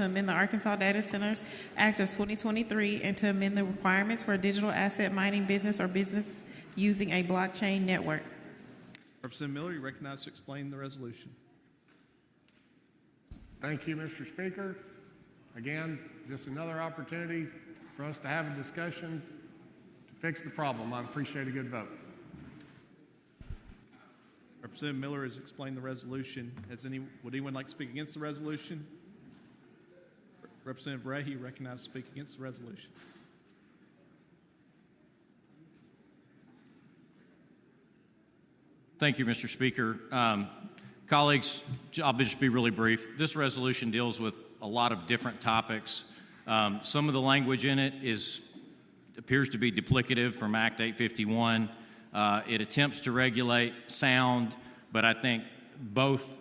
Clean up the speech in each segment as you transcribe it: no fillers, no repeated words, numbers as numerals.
to amend the Arkansas Data Centers Act of 2023 and to amend the requirements for a digital asset mining business or business using a blockchain network. Representative Miller, you recognized to explain the resolution. Thank you, Mr. Speaker. Again, just another opportunity for us to have a discussion to fix the problem. I appreciate a good vote. Representative Miller has explained the resolution. Would anyone like to speak against the resolution? Representative Ray, you recognized to speak against the resolution. Thank you, Mr. Speaker. Colleagues, I'll just be really brief. This resolution deals with a lot of different topics. Some of the language in it appears to be duplicative from Act 851. It attempts to regulate sound, but I think both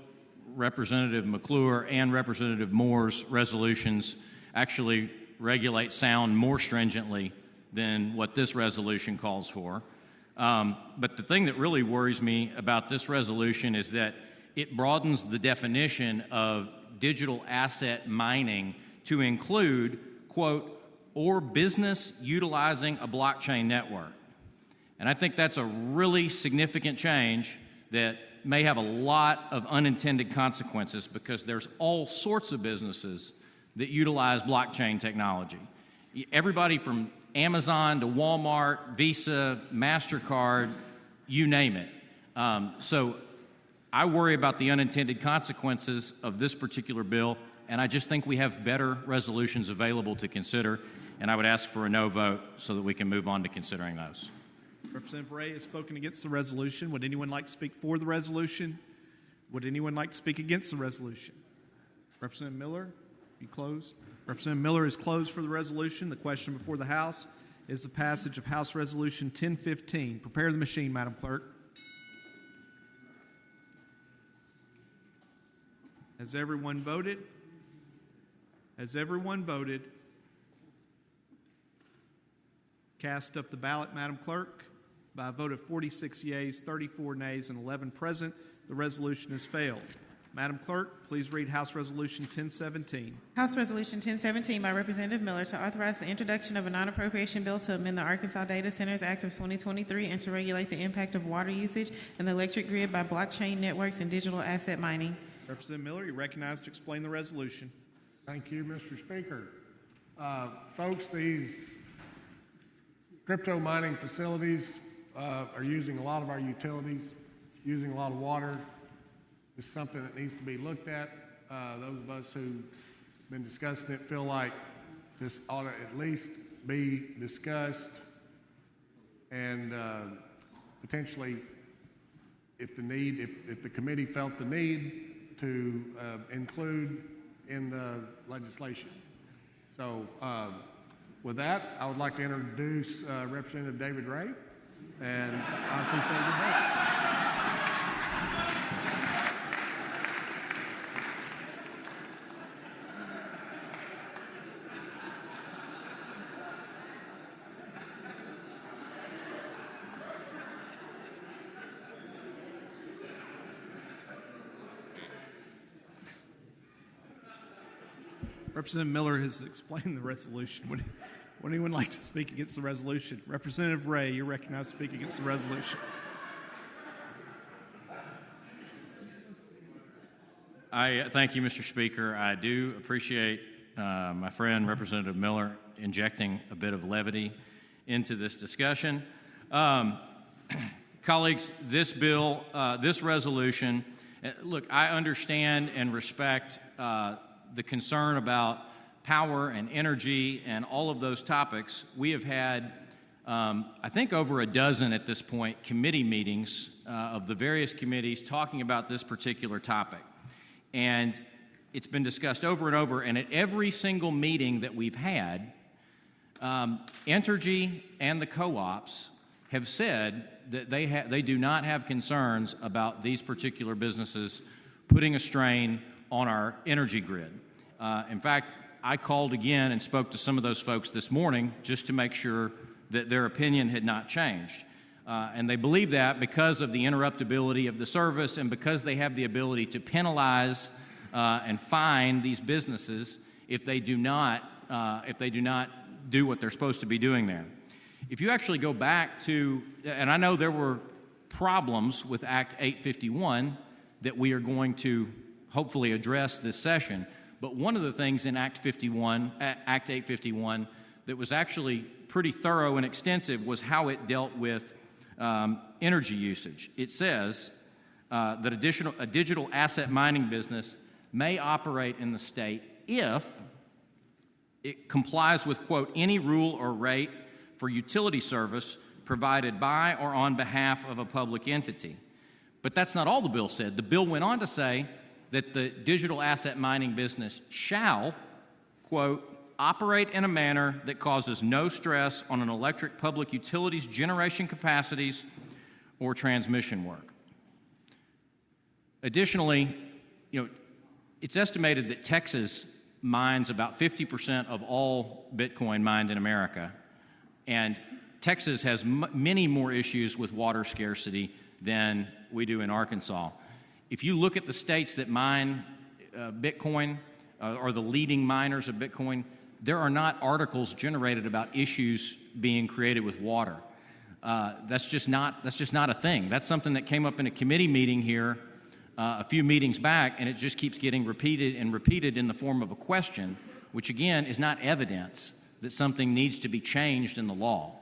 Representative McClure and Representative Moore's resolutions actually regulate sound more stringently than what this resolution calls for. But the thing that really worries me about this resolution is that it broadens the definition of digital asset mining to include, quote, or business utilizing a blockchain network. And I think that's a really significant change that may have a lot of unintended consequences because there's all sorts of businesses that utilize blockchain technology. Everybody from Amazon to Walmart, Visa, MasterCard, you name it. So I worry about the unintended consequences of this particular bill, and I just think we have better resolutions available to consider, and I would ask for a no vote so that we can move on to considering those. Representative Ray has spoken against the resolution. Would anyone like to speak for the resolution? Would anyone like to speak against the resolution? Representative Miller, you closed. Representative Miller is closed for the resolution. The question before the House is the passage of House Resolution 1015. Prepare the machine, Madam Clerk. Has everyone voted? Has everyone voted? Cast up the ballot, Madam Clerk. By a vote of 46 yeas, 34 nays, and 11 present, the resolution has failed. Madam Clerk, please read House Resolution 1017. House Resolution 1017 by Representative Miller to authorize the introduction of a non-appropriation bill to amend the Arkansas Data Centers Act of 2023 and to regulate the impact of water usage and the electric grid by blockchain networks and digital asset mining. Representative Miller, you're recognized to explain the resolution. Thank you, Mr. Speaker. Folks, these crypto mining facilities are using a lot of our utilities, using a lot of water. It's something that needs to be looked at. Those of us who've been discussing it feel like this ought to at least be discussed and potentially, if the committee felt the need, to include in the legislation. So with that, I would like to introduce Representative David Ray, and I appreciate your vote. Representative Miller has explained the resolution. Would anyone like to speak against the resolution? Representative Ray, you're recognized to speak against the resolution. Thank you, Mr. Speaker. I do appreciate my friend Representative Miller injecting a bit of levity into this discussion. Colleagues, this bill, this resolution, look, I understand and respect the concern about power and energy and all of those topics. We have had, I think, over a dozen at this point, committee meetings of the various committees talking about this particular topic. And it's been discussed over and over, and at every single meeting that we've had, Entergy and the co-ops have said that they do not have concerns about these particular businesses putting a strain on our energy grid. In fact, I called again and spoke to some of those folks this morning just to make sure that their opinion had not changed. And they believe that because of the interruptibility of the service and because they have the ability to penalize and fine these businesses if they do not do what they're supposed to be doing there. If you actually go back to, and I know there were problems with Act 851 that we are going to hopefully address this session, but one of the things in Act 851 that was actually pretty thorough and extensive was how it dealt with energy usage. It says that a digital asset mining business may operate in the state if it complies with, quote, any rule or rate for utility service provided by or on behalf of a public entity. But that's not all the bill said. The bill went on to say that the digital asset mining business shall, quote, operate in a manner that causes no stress on an electric public utility's generation capacities or transmission work. Additionally, it's estimated that Texas mines about 50% of all Bitcoin mined in America, and Texas has many more issues with water scarcity than we do in Arkansas. If you look at the states that mine Bitcoin, or the leading miners of Bitcoin, there are not articles generated about issues being created with water. That's just not a thing. That's something that came up in a committee meeting here a few meetings back, and it just keeps getting repeated and repeated in the form of a question, which again is not evidence that something needs to be changed in the law.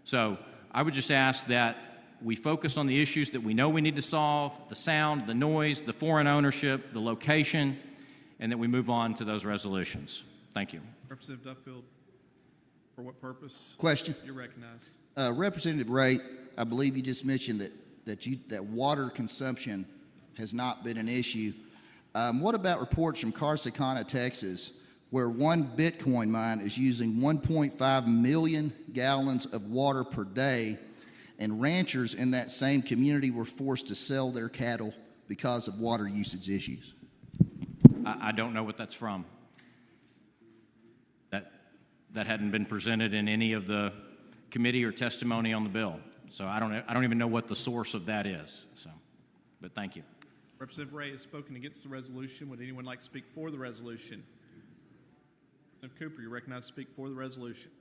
So I would just ask that we focus on the issues that we know we need to solve: the sound, the noise, the foreign ownership, the location, and that we move on to those resolutions. Thank you. Representative Duffield, for what purpose? Question. You're recognized. Representative Ray, I believe you just mentioned that water consumption has not been an issue. What about reports from Corsicana, Texas, where one Bitcoin mine is using 1.5 million gallons of water per day, and ranchers in that same community were forced to sell their cattle because of water usage issues? I don't know what that's from. That hadn't been presented in any of the committee or testimony on the bill. So I don't even know what the source of that is. So, but thank you. Representative Ray has spoken against the resolution. Would anyone like to speak for the resolution? Representative Cooper, you're recognized to speak for the resolution.